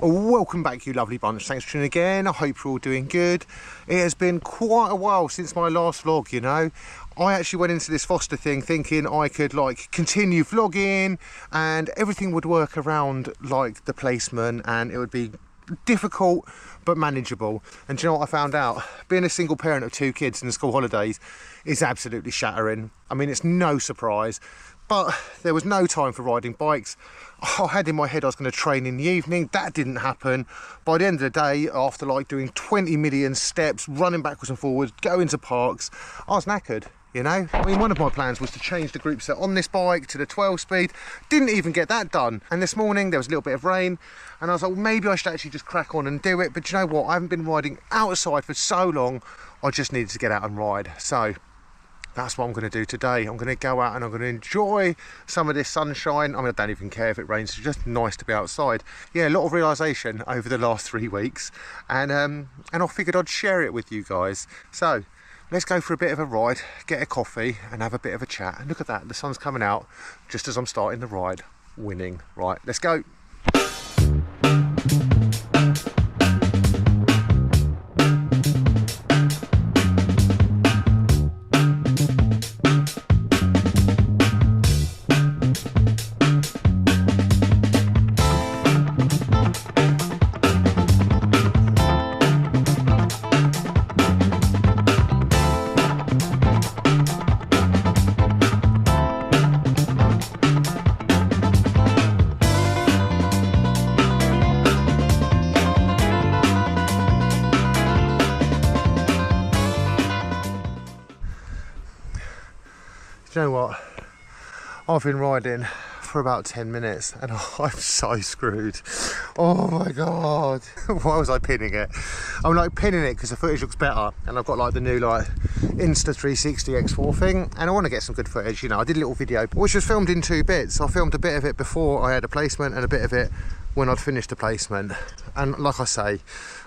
Welcome back, you lovely bunch. Thanks for tuning again. I hope you're all doing good. It has been quite a while since my last vlog, you know. I actually went into this foster thing thinking I could like continue vlogging and everything would work around like the placement and it would be difficult but manageable. And do you know what I found out? Being a single parent of 2 kids in the school holidays is absolutely shattering. I mean, it's no surprise, but there was no time for riding bikes. I had in my head I was going to train in the evening. That didn't happen. By the end of the day, after like doing 20 million steps, running backwards and forwards, going to parks, I was knackered. You know, I mean, one of my plans was to change the group set on this bike to the 12 speed. Didn't even get that done. And this morning there was a little bit of rain and I was like, well, maybe I should actually just crack on and do it. But you know what? I haven't been riding outside for so long. I just needed to get out and ride. So that's what I'm going to do today. I'm going to go out and I'm going to enjoy some of this sunshine. I mean, I don't even care if it rains. It's just nice to be outside. Yeah, a lot of realisation over the last 3 weeks. And I figured I'd share it with you guys. So let's go for a bit of a ride, get a coffee and have a bit of a chat. And look at that, the sun's coming out just as I'm starting the ride. Winning. Right, let's go. Do you know what? I've been riding for about 10 minutes and I'm so screwed. Oh my god. Why was I pinning it? I'm like pinning it because the footage looks better and I've got like the new like Insta 360 X4 thing and I want to get some good footage. You know, I did a little video which was filmed in 2 bits. I filmed a bit of it before I had a placement and a bit of it when I'd finished the placement. And like I say,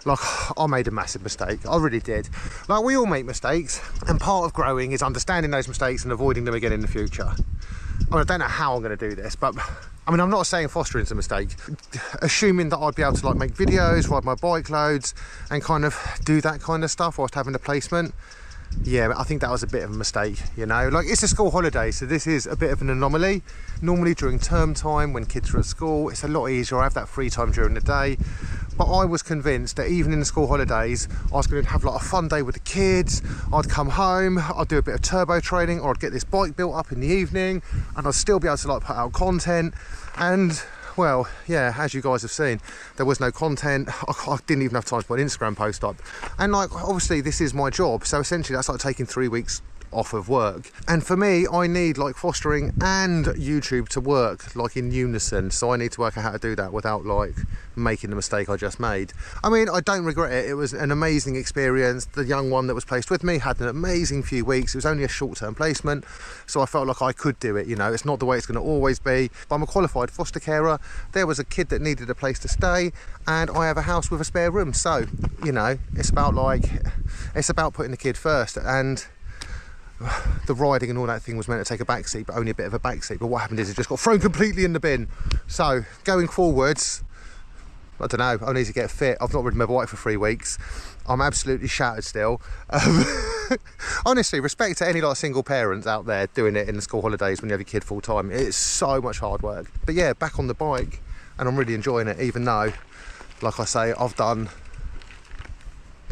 like I made a massive mistake. I really did. Like we all make mistakes and part of growing is understanding those mistakes and avoiding them again in the future. I mean, I don't know how I'm going to do this, but I mean, I'm not saying fostering's a mistake. Assuming that I'd be able to like make videos, ride my bike loads and kind of do that kind of stuff whilst having a placement. Yeah, I think that was a bit of a mistake, you know. Like, it's a school holiday, so this is a bit of an anomaly. Normally during term time, when kids are at school, it's a lot easier. I have that free time during the day. But I was convinced that even in the school holidays, I was going to have like a fun day with the kids. I'd come home, I'd do a bit of turbo training, or I'd get this bike built up in the evening, and I'd still be able to like put out content. And well, yeah, as you guys have seen, there was no content. I didn't even have time to put an Instagram post up. And like, obviously this is my job. So essentially that's like taking 3 weeks off of work. And for me, I need like fostering and YouTube to work like in unison. So I need to work out how to do that without like making the mistake I just made. I mean, I don't regret it. It was an amazing experience. The young one that was placed with me had an amazing few weeks. It was only a short-term placement. So I felt like I could do it, you know. It's not the way it's going to always be. But I'm a qualified foster carer. There was a kid that needed a place to stay and I have a house with a spare room. So, you know, it's about putting the kid first. And the riding and all that thing was meant to take a back seat, but only a bit of a back seat. But what happened is it just got thrown completely in the bin. So going forwards, I don't know, I need to get fit. I've not ridden my bike for 3 weeks. I'm absolutely shattered still. Honestly, respect to any like single parents out there doing it in the school holidays when you have your kid full time. It's so much hard work. But yeah, back on the bike and I'm really enjoying it, even though, like I say, I've done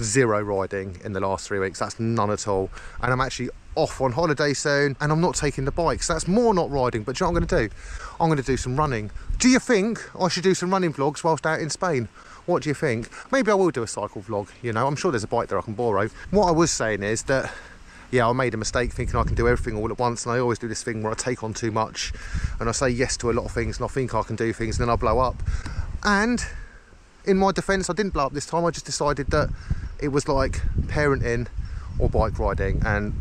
0 riding in the last 3 weeks. That's none at all. And I'm actually off on holiday soon and I'm not taking the bike, so that's more not riding. But do you know what I'm going to do? I'm going to do some running. Do you think I should do some running vlogs whilst out in Spain? What do you think? Maybe I will do a cycle vlog, you know. I'm sure there's a bike there I can borrow. What I was saying is that, yeah, I made a mistake thinking I can do everything all at once, and I always do this thing where I take on too much and I say yes to a lot of things and I think I can do things and then I blow up. And in my defence, I didn't blow up this time. I just decided that it was like parenting or bike riding, and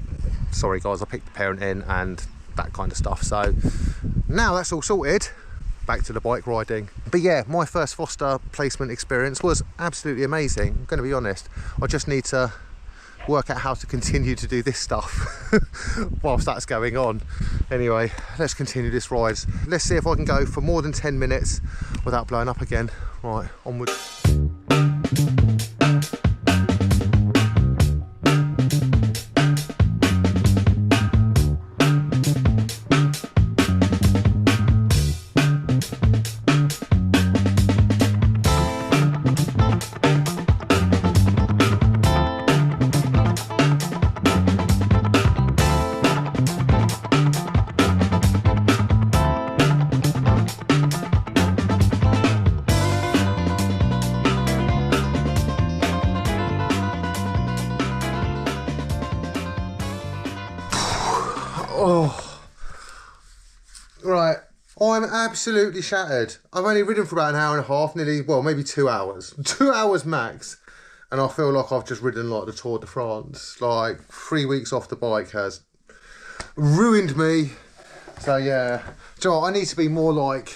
sorry guys, I picked the parenting and that kind of stuff. So now that's all sorted, back to the bike riding. But yeah, my first foster placement experience was absolutely amazing. I'm going to be honest, I just need to work out how to continue to do this stuff whilst that's going on. Anyway, let's continue this ride. Let's see if I can go for more than 10 minutes without blowing up again. Right, onwards. Oh, right, I'm absolutely shattered. I've only ridden for about an hour and a half, nearly, well, maybe 2 hours. 2 hours max. And I feel like I've just ridden like the Tour de France. Like 3 weeks off the bike has ruined me. So yeah, do you know what? I need to be more like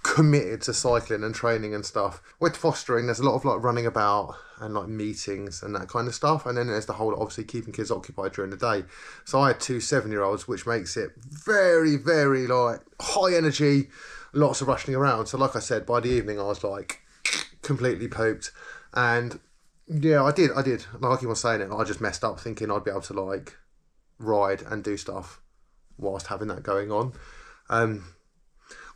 committed to cycling and training and stuff. With fostering, there's a lot of like running about and like meetings and that kind of stuff, and then there's the whole obviously keeping kids occupied during the day. So I had 2 7-year-olds, which makes it very, very like high energy, lots of rushing around. So like I said, by the evening I was like completely pooped. And yeah, I did like I keep on saying it, I just messed up thinking I'd be able to like ride and do stuff whilst having that going on.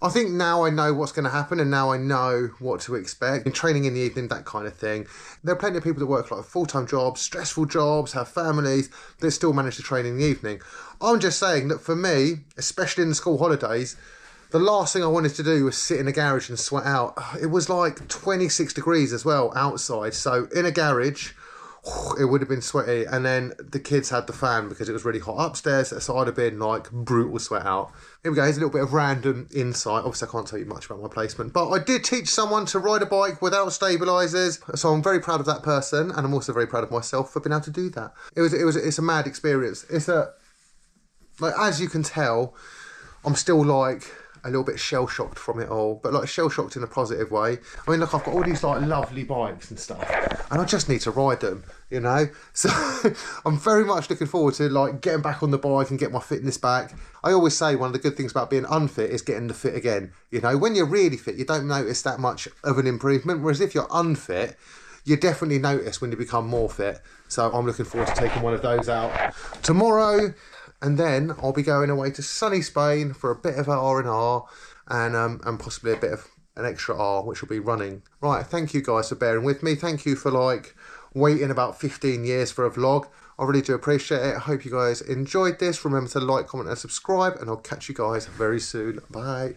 I think now I know what's going to happen, and now I know what to expect. In training in the evening, that kind of thing. There are plenty of people that work like full-time jobs, stressful jobs, have families, that still manage to train in the evening. I'm just saying that for me, especially in the school holidays, the last thing I wanted to do was sit in a garage and sweat out. It was like 26 degrees as well outside. So in a garage, it would have been sweaty. And then the kids had the fan because it was really hot upstairs. So I'd have been like brutal sweat out. Here we go, here's a little bit of random insight. Obviously I can't tell you much about my placement, but I did teach someone to ride a bike without stabilisers. So I'm very proud of that person, and I'm also very proud of myself for being able to do that. It's a mad experience. Like, as you can tell, I'm still like a little bit shell-shocked from it all, but like shell-shocked in a positive way. I mean, look, I've got all these like lovely bikes and stuff, and I just need to ride them, you know? So I'm very much looking forward to like getting back on the bike and get my fitness back. I always say one of the good things about being unfit is getting the fit again. You know, when you're really fit, you don't notice that much of an improvement, whereas if you're unfit, you definitely notice when you become more fit. So I'm looking forward to taking one of those out tomorrow. And then I'll be going away to sunny Spain for a bit of R&R and possibly a bit of an extra R, which will be running. Right, thank you guys for bearing with me. Thank you for like waiting about 15 years for a vlog. I really do appreciate it. I hope you guys enjoyed this. Remember to like, comment and subscribe, and I'll catch you guys very soon. Bye.